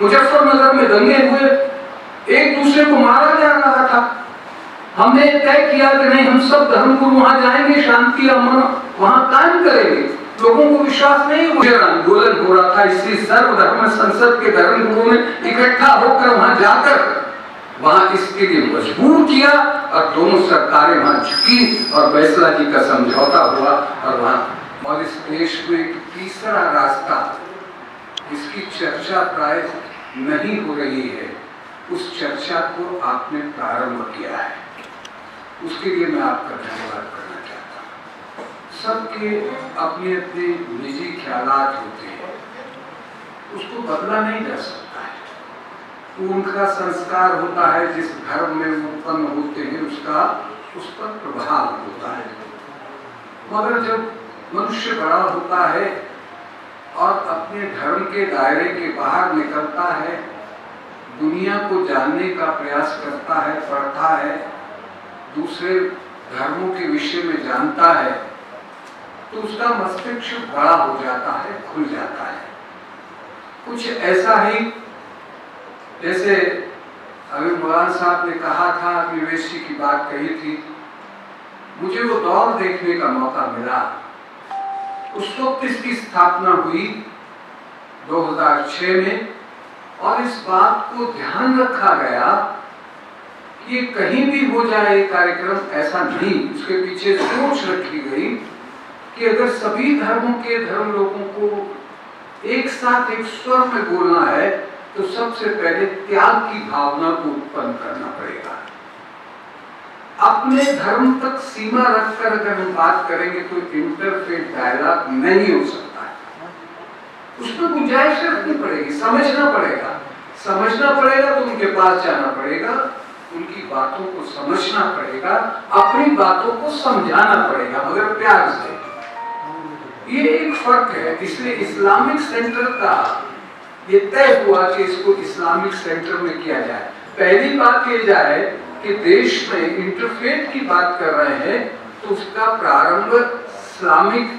मुजफ्फरनगर में दंगे हुए, एक दूसरे को मारा जा रहा था। हमने तय किया कि नहीं, हम सब धर्मगुरु वहां जाएंगे, शांति अमन वहां कायम करेंगे। लोगों को विश्वास नहीं हुआ, आंदोलन हो रहा था, इसलिए सर्वधर्म संसद के धर्मगुरुओं ने इकट्ठा होकर वहां जाकर वहां इसके लिए मजबूर किया और दोनों सरकारें वहां झुकी और फैसला जी का समझौता हुआ और वहां। और इस देश में एक तीसरा रास्ता, इसकी चर्चा प्राय नहीं हो रही है, उस चर्चा को आपने प्रारंभ किया है, उसके लिए मैं आपका धन्यवाद करना चाहता हूँ। सबके अपने अपने निजी ख्यालात होते हैं, उसको बदला नहीं जा सकता है। उनका संस्कार होता है, जिस धर्म में उत्पन्न होते हैं उसका उस पर प्रभाव होता है। मगर जब मनुष्य बड़ा होता है और अपने धर्म के दायरे के बाहर निकलता है, दुनिया को जानने का प्रयास करता है, पढ़ता है, दूसरे धर्मों के विषय में जानता है, तो उसका मस्तिष्क बड़ा हो जाता है, खुल जाता है। कुछ ऐसा ही जैसे अभी मौलाना साहब ने कहा था, निवेशी की बात कही थी, मुझे वो दौर देखने का मौका मिला। उस वक्त इसकी स्थापना हुई 2006 में, और इस बात को ध्यान रखा गया कि ये कहीं भी हो जाए कार्यक्रम, ऐसा नहीं, उसके पीछे सोच रखी गई कि अगर सभी धर्मों के धर्म लोगों को एक साथ एक स्वर में बोलना है तो सबसे पहले त्याग की भावना को उत्पन्न करना पड़ेगा। अपने धर्म तक सीमा रखकर अगर हम बात करेंगे तो इंटरफेथ डायलॉग नहीं हो सकता है, उसमें गुंजाइश रखनी पड़ेगी, समझना पड़ेगा तो उनके पास जाना पड़ेगा, उनकी बातों को समझना पड़ेगा, अपनी बातों को समझाना पड़ेगा, मगर प्यार से। ये एक फर्क है। इसलिए इस्लामिक सेंटर का ये तय हुआ कि इसको इस्लामिक सेंटर में किया जाए। पहली बात ये जाए कि देश में इंटरफेथ की बात कर रहे हैं तो उसका प्रारंभ इस्लामिक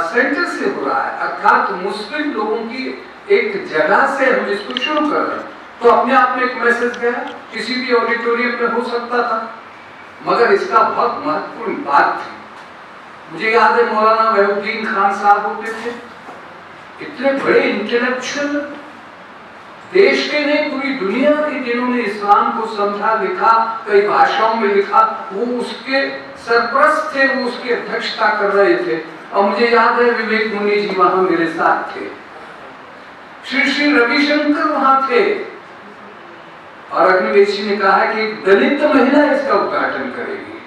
सेंटर से हो रहा है, अर्थात मुस्लिम लोगों की एक जगह से हम इसको शुरू कर रहे हैं। तो अपने आप में एक मैसेज गया, किसी भी ऑडिटोरियम में हो सकता था, मगर इसका बहुत महत्वपूर्ण बात थी। मुझे याद है मौलाना वहीउद्दीन खान साहब होते थे, इतने बड़े इंटेलेक्चुअल, देश के नहीं पूरी दुनिया के, जिन्होंने इस्लाम को समझा, लिखा, कई भाषाओं में लिखा, वो उसके सरपरस्त थे, वो उसकी अध्यक्षता कर रहे थे। और मुझे याद है विवेक मुनि जी वहां मेरे साथ थे, श्री रविशंकर वहां थे, और अग्निवेशी ने कहा कि एक दलित महिला इसका उद्घाटन करेगी।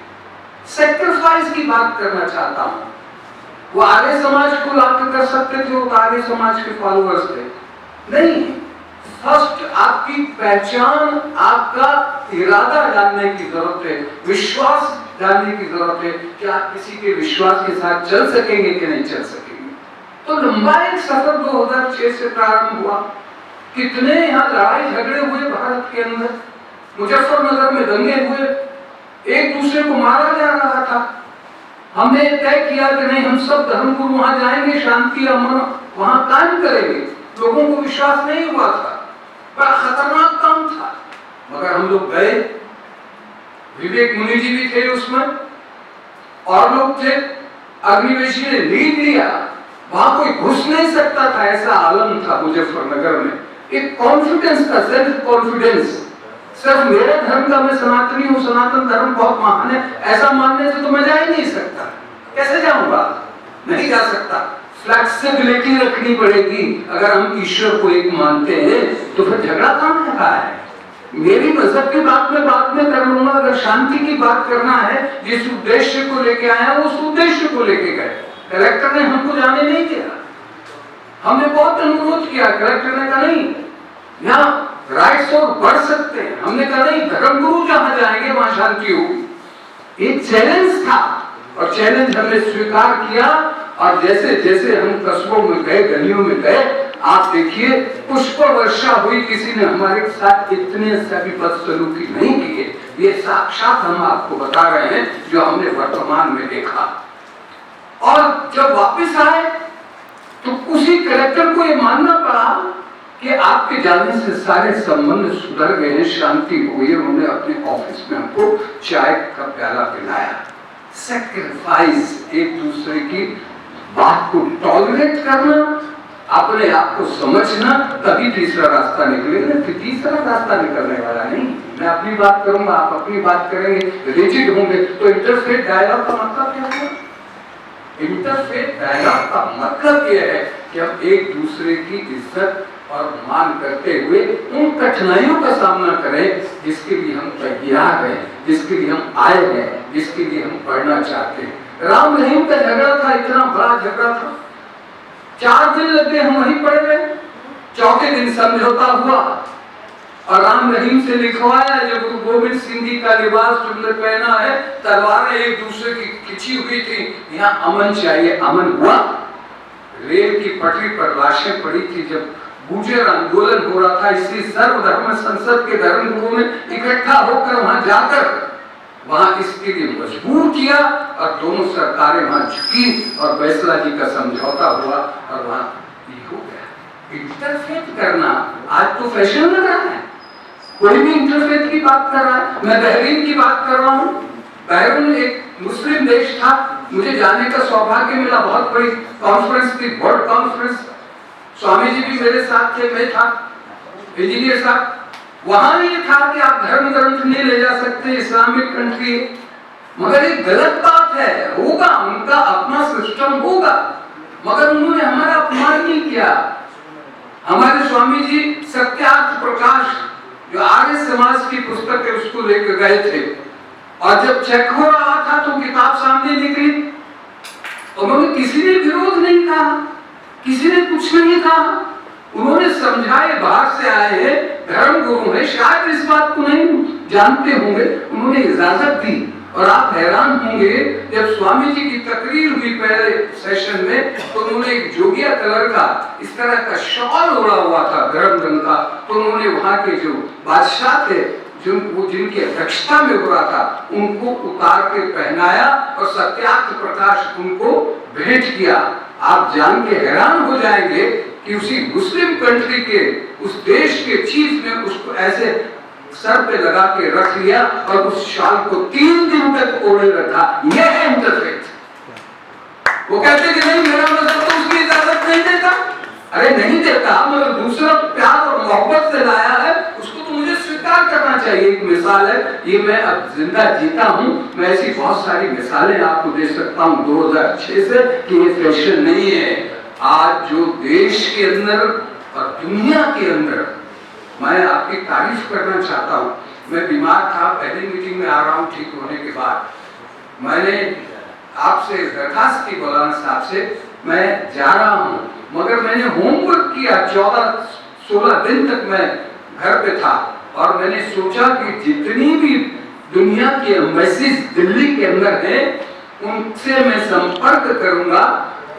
सेक्रीफाइस की बात करना चाहता हूं। वो आर्य समाज को लाकर कर सकते थे, वो आर्य समाज के फॉलोअर्स थे, नहीं। फर्स्ट आपकी पहचान, आपका इरादा जानने की जरूरत है, विश्वास जानने की जरूरत है कि आप किसी के विश्वास के साथ चल सकेंगे कि नहीं चल सकेंगे। तो लंबा एक सफर 2006 से प्रारंभ हुआ। कितने यहाँ लड़ाई झगड़े हुए भारत के अंदर, मुजफ्फरनगर में दंगे हुए, एक दूसरे को मारा जा रहा था। हमने तय किया कि नहीं, हम सब धर्मगुरु वहां जाएंगे, शांति अमन वहां कायम करेंगे। लोगों को विश्वास नहीं हुआ था, बड़ा खतरनाक काम था, मगर हम लोग गए। विवेक मुनि जी भी थे उसमें, और लोग थे, अग्निवेशी ने लीड लिया, वहां कोई घुस नहीं सकता था, ऐसा आलम था मुजफ्फरनगर में। एक कॉन्फिडेंस था, सेल्फ कॉन्फिडेंस। सिर्फ मेरे धर्म का, मैं सनातनी हूँ, सनातन धर्म बहुत महान है, ऐसा मानने से तो मैं जा ही नहीं सकता। कैसे जाऊंगा? नहीं जा सकता। फ्लेक्सिबिलिटी रखनी पड़ेगी। अगर हम ईश्वर को एक मानते हैं तो फिर झगड़ा कहाँ रहा है? मेरी मजहब की बात में बाद में कर लूंगा। अगर शांति की बात करना है, जिस उद्देश्य को लेके आया उस उद्देश्य को लेके गए। कलेक्टर ने हमको जाने नहीं दिया, हमने बहुत अनुरोध किया, कलेक्टर ने कहा नहीं, यहाँ राइट्स और बढ़ सकते हैं। हमने कहा नहीं, धर्मगुरु जहां जाएंगे वहां शांति होगी। एक चैलेंज था और चैलेंज हमने स्वीकार किया। और जैसे जैसे हम कस्बों में गए, गलियों में गए, आप देखिए पुष्प वर्षा हुई। किसी ने हमारे साथ इतने सभी बदसलूकी नहीं किए। ये साक्षात हम आपको बता रहे हैं जो हमने वर्तमान में देखा। और जब वापस आए तो उसी कलेक्टर को ये मानना पड़ा कि आपके जाने से सारे संबंध सुधर गए हैं, शांति हुई है। उन्होंने अपने ऑफिस में हमको चाय का प्याला पिलाया। सैक्रिफाइस, एक दूसरे की बात को टॉलरेट करना, अपने आप को समझना, तभी तीसरा रास्ता निकलेगा। फिर तीसरा रास्ता निकलने वाला नहीं। मैं अपनी बात करूंगा, आप अपनी बात करेंगे, रिजिड होंगे, तो इंटरफेथ डायलॉग का मतलब क्या हुआ? इंटरफेथ डायलॉग का मतलब यह है कि हम एक दूसरे की इज्जत और मान करते हुए उन कठिनाइयों का सामना करें जिसके लिए हम तैयार हैं, जिसके लिए हम आए हैं, जिसके लिए हम पढ़ना चाहते हैं। राम रहीम का झगड़ा था, इतना बड़ा झगड़ा था, 4 दिन लग गए, हम वहीं पढ़ गए। चौथे दिन समझौता हुआ और राम रहीम से लिखवाया, जो गुरु गोविंद सिंह जी का लिबास तुमने पहना है, तलवारें एक दूसरे की खिंची हुई थी, यहाँ अमन चाहिए। अमन हुआ। रेल की पटरी पर लाशें पड़ी थी, जब गुर्जर आंदोलन हो रहा था, इसलिए सर्वधर्म संसद के धर्मगुरुओं ने इकट्ठा होकर वहां जाकर वहां इसके लिए मजबूर किया और दोनों सरकारें वहां झुकी और फैसला जी का समझौता हुआ और वहां ये हो गया। इंटरफेथ करना आज तो फैशन लग रहा है, कोई भी इंटरफेथ की बात कर रहा है। मैं बहरीन की बात कर रहा हूँ। बहरीन एक मुस्लिम देश था, मुझे जाने का सौभाग्य मिला। बहुत बड़ी कॉन्फ्रेंस थी, वर्ल्ड कॉन्फ्रेंस। स्वामी जी भी मेरे साथ थे, मैं था, इंजीनियर साहब। वहां ये था कि आप धर्म ग्रंथ नहीं ले जा सकते, इस्लामिक कंट्री है। मगर एक गलत बात है, होगा उनका अपना सिस्टम होगा, मगर उन्होंने हमारा अपमान नहीं किया। हमारे स्वामी जी सत्यार्थ प्रकाश, जो आर्य समाज की पुस्तक है, उसको लेकर गए थे और जब चेक हो रहा था तो किताब सामने निकली, उन्होंने किसी ने विरोध नहीं कहा, किसी ने कुछ नहीं कहा। उन्होंने समझाए, बाहर से आए हैं, धर्म गुरु है, शायद इस बात को नहीं जानते होंगे, उन्होंने इजाजत दी। और आप हैरान होंगे, जब स्वामी जी की तकरीर हुई पहले सेशन में, तो उन्होंने एक जोगिया कलर का इस तरह का शॉल ओढ़ा हुआ था, गर्म रंग का। तो उन्होंने वहां के जो बादशाह थे, जिनकी अध्यक्षता में हो रहा था, उनको उतार के पहनाया और सत्यार्थ प्रकाश उनको भेंट किया। आप जान के हैरान हो जाएंगे कि उसी मुस्लिम कंट्री के, उस देश के चीफ ने उसको ऐसे सर पे लगा के रख लिया और उस शाल को 3 दिन तक ओढ़े रखा। यह है इंटरफेथ। वो कहते कि नहीं, मेरा मजहब तो उसकी इजाजत नहीं देता। अरे नहीं देता, मगर दूसरा प्यार और मोहब्बत से लाया है, उसको तो मुझे स्वीकार करना चाहिए। एक मिसाल है, ये मैं अब जिंदा जीता हूँ, मैं ऐसी बहुत सारी मिसालें आपको दे सकता हूँ 2006 से कि ये फैशन नहीं है। आज जो देश के अंदर और दुनिया के अंदर, मैं आपकी तारीफ करना चाहता हूँ। मैं बीमार था, पहली मीटिंग में आ रहा हूँ ठीक होने के बाद। मैंने आपसे दरखास्त की मौलाना साहब से, मैं जा रहा हूँ, मगर मैंने होमवर्क किया। 14-16 दिन तक मैं घर पे था और मैंने सोचा कि जितनी भी दुनिया की एम्बेसीज दिल्ली के अंदर है, उनसे मैं संपर्क करूंगा।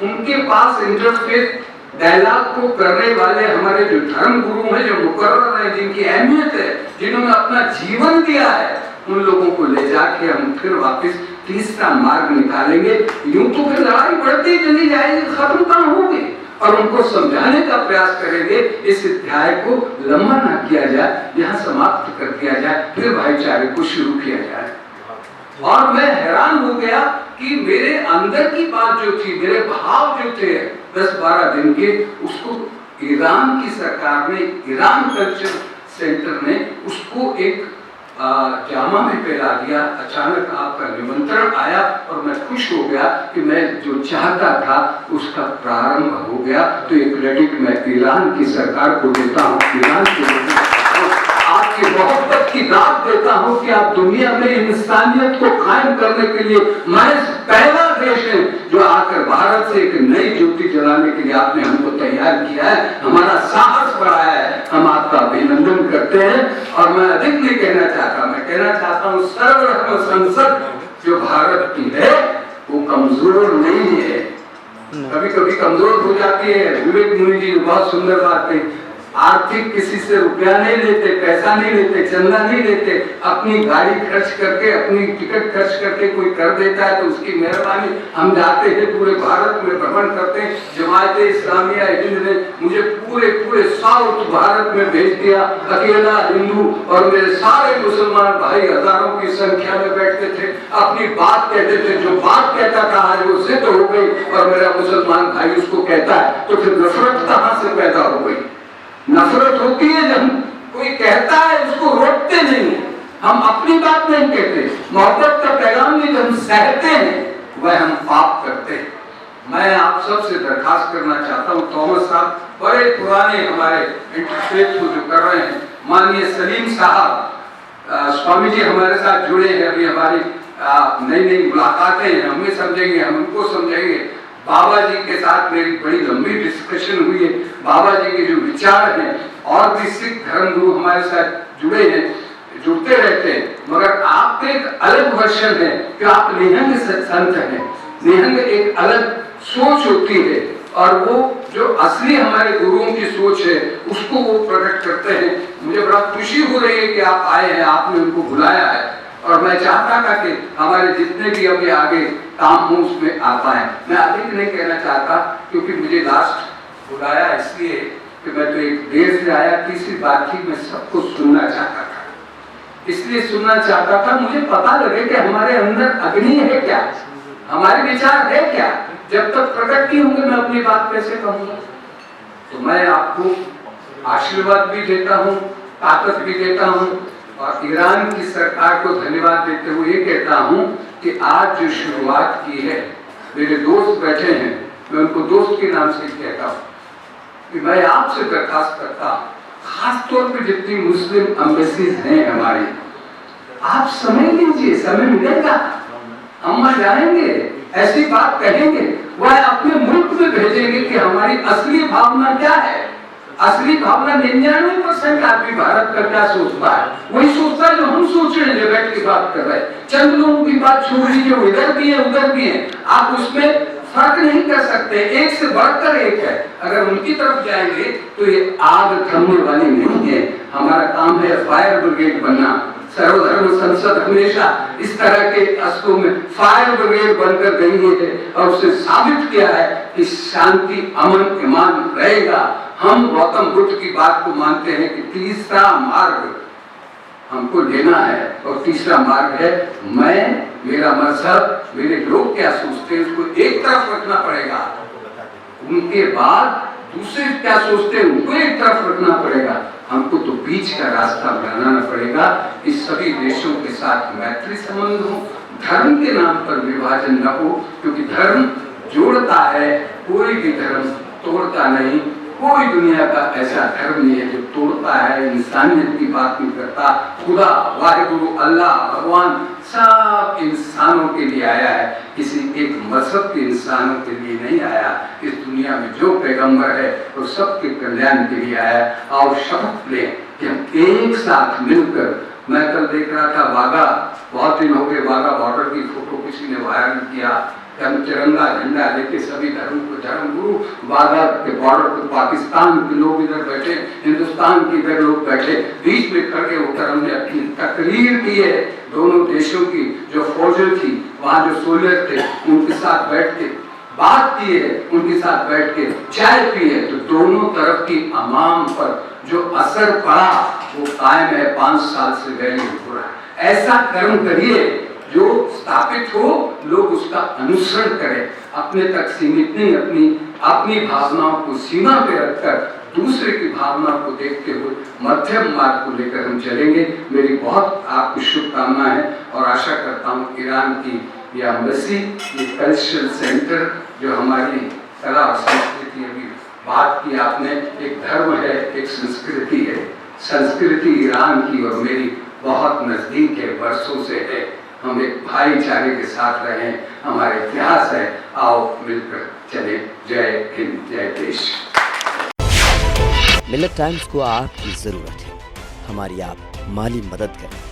उनके पास इंटरफेथ डायलॉग को करने वाले हमारे जो धर्म गुरु हैं, जो मुकर्रर हैं, जिनकी अहमियत है, जिन्होंने अपना जीवन दिया है, उन लोगों को ले जाके हम फिर वापस तीसरा मार्ग निकालेंगे। यूं तो फिर लड़ाई बढ़ती चली जाएगी, खत्म कहां होगी। और उनको समझाने का प्रयास करेंगे, इस अध्याय को लंबा ना किया जाए, यहाँ समाप्त कर दिया जाए, फिर भाईचारे को शुरू किया जाए। और मैं हैरान हो गया कि मेरे अंदर की बात जो थी, मेरे भाव जो थे 10-12 दिन के, उसको ईरान की सरकार ने, ईरान कल्चर सेंटर ने उसको एक जामा में फैला दिया। अचानक आपका निमंत्रण आया और मैं खुश हो गया कि मैं जो चाहता था उसका प्रारंभ हो गया। तो एक क्रेडिट मैं ईरान की सरकार को देता हूँ, ईरान को आपकी मोहब्बत की दाद देता हूँ कि आप दुनिया में इंसानियत को कायम करने के लिए महज पहला देश है जो आकर भारत से एक नई ज्योति जलाने के लिए आपने हमको तैयार किया है, हमारा साहस बढ़ाया है। हम आपका अभिनंदन करते हैं। और मैं अधिक नहीं कहना चाहता, मैं कहना चाहता हूँ सर्वधर्म संसद जो भारत की है वो कमजोर नहीं है, कभी कभी कमजोर हो जाती है। विवेक मुनि जी बहुत सुंदर बात है, आर्थिक किसी से रुपया नहीं लेते, पैसा नहीं लेते, चंदा नहीं लेते, अपनी गाड़ी खर्च करके, अपनी टिकट खर्च करके कोई कर देता है तो उसकी मेहरबानी। हम जाते हैं पूरे भारत में भ्रमण करते हैं। जमात इस्लामिया हिंद ने मुझे पूरे साउथ भारत में भेज दिया, अकेला हिंदू, और मेरे सारे मुसलमान भाई हजारों की संख्या में बैठते थे, अपनी बात कहते थे। जो बात कहता था आज वो सिद्ध हो गई और मेरा मुसलमान भाई उसको कहता है, तो फिर नफरत कहां से पैदा हो गई? नफरत होती है जब कोई कहता है, उसको रोकते नहीं, हम अपनी बात नहीं कहते। मोहब्बत का पैगाम भी जब हम सहते हैं वह हम पाप करते हैं। मैं आप सबसे दरखास्त करना चाहता हूँ, थॉमस साहब बड़े पुराने हमारे इंटरफेथ को जो कर रहे हैं, माननीय सलीम साहब स्वामी जी हमारे साथ जुड़े हैं, अभी हमारी नई मुलाकातें हैं, हमें समझेंगे, हम उनको समझेंगे। बाबा जी के साथ मेरी बड़ी लंबी डिस्कशन हुई है। बाबा जी के जो विचार हैं, और भी सिख धर्म गुरु हमारे साथ जुड़े हैं, जुड़ते रहते हैं, मगर आपके एक अलग वर्षन है कि आप निहंग संत हैं। निहंग एक अलग सोच होती है, और वो जो असली हमारे गुरुओं की सोच है उसको वो प्रकट करते हैं। मुझे बड़ा खुशी हो रही है कि आप आए हैं, आपने उनको बुलाया है, और मैं चाहता था कि हमारे जितने भी अभी आगे काम हो उसमें आ पाए। मैं अधिक नहीं कहना चाहता, क्योंकि मुझे लास्ट बुलाया इसलिए कि मैं तो एक देर से आया, तीसरी बात थी, मैं सबको सुनना चाहता था, इसलिए सुनना चाहता था। मुझे पता लगे कि हमारे अंदर अग्नि है क्या, हमारे विचार है क्या। जब तक प्रकट नहीं होंगे मैं अपनी बात कैसे कहूंगा? तो मैं आपको आशीर्वाद भी देता हूँ, ताकत भी देता हूँ, और ईरान की सरकार को धन्यवाद देते हुए ये कहता हूँ कि आज जो शुरुआत की है, मेरे दोस्त बैठे हैं, मैं उनको दोस्त के नाम से कहता हूँ कि मैं आपसे दरखास्त करता हूँ, खास तौर पे जितनी मुस्लिम एम्बेसीज हैं हमारी, आप समय लीजिए, समय मिलेगा, हम जाएंगे, ऐसी बात कहेंगे, वह अपने मुल्क में भेजेंगे कि हमारी असली भावना क्या है। असली भावना 99% आदमी भारत का क्या सोचता है, वही सोचता है जो हम सोच रहे हैं, जो बैठ की बात कर रहे हैं। चंद लोगों की बात छोड़ लीजिए, इधर भी है उधर भी है, आप उसमें फर्क नहीं कर सकते, एक से बढ़कर एक है। अगर उनकी तरफ जाएंगे तो ये आग थमने वाली नहीं है। हमारा काम है फायर ब्रिगेड बनना। सर्वधर्म संसद हमेशा इस तरह के अस्तों में फायर ब्रिगेड बनकर गई है, और उससे साबित किया है कि शांति, अमन, ईमान रहेगा। हम गौतम बुद्ध की बात को मानते हैं कि तीसरा मार्ग हमको लेना है, और तीसरा मार्ग है मैं, मेरा मजहब, मेरे लोग क्या सोचते हैं उसको एक तरफ रखना पड़ेगा, उनके बाद दूसरे क्या सोचते हैं उनको एक तरफ रखना पड़ेगा। हमको तो बीच का रास्ता बनाना पड़ेगा कि सभी देशों के साथ मैत्री संबंध हो, धर्म के नाम पर विभाजन न हो, क्योंकि धर्म जोड़ता है, कोई भी धर्म तोड़ता नहीं। कोई दुनिया का ऐसा धर्म नहीं है जो तोड़ता है, इंसानियत की बात नहीं करता। खुदा, वाहिगुरु, अल्लाह, भगवान सब इंसानों के लिए आया है, किसी एक मजहब के इंसानों के लिए नहीं आया। इस दुनिया में जो पैगंबर है वो सबके कल्याण के लिए आया। और शपथ लें कि हम एक साथ मिलकर, मैं कल देख रहा था वाघा, बहुत दिन हो गए वाघा बॉर्डर की फोटो किसी ने वायरल किया, हम तिरंगा झंडा लेके सभी धर्म गुरु वाघा के बॉर्डर पे, पाकिस्तान के लोग इधर बैठे, हिंदुस्तान के इधर लोग बैठे, बीच में खड़े होकर हमने अपनी तकरीर की है। दोनों देशों की जो फौजें थी, वहाँ जो सोल्जर थे, उनके साथ बैठ के बात की है, उनके साथ बैठ के चाय पी है। तो दोनों तरफ की अवाम पर जो असर पड़ा वो कायम है, 5 साल से वैल्यू हो रहा है। ऐसा कर्म करिए जो स्थापित हो, लोग उसका अनुसरण करें, अपने तक सीमित नहीं, अपनी भावनाओं को सीमा पे रखकर दूसरे की भावनाओं को देखते हुए मध्यम मार्ग को लेकर हम चलेंगे। मेरी बहुत आपको शुभकामनाएं है, और आशा करता हूँ ईरान की यह एम्बेसी, ये कल्चरल सेंटर जो हमारी कला और संस्कृति, अभी बात की आपने, एक धर्म है, एक संस्कृति है। संस्कृति ईरान की और मेरी बहुत नजदीक है, वर्षों से है। हम एक भाईचारे के साथ रहे, हमारे इतिहास है, आओ मिलकर चले। जय हिंद, जय देश। मिलत टाइम्स को आपकी जरूरत है, हमारी आप माली मदद करें।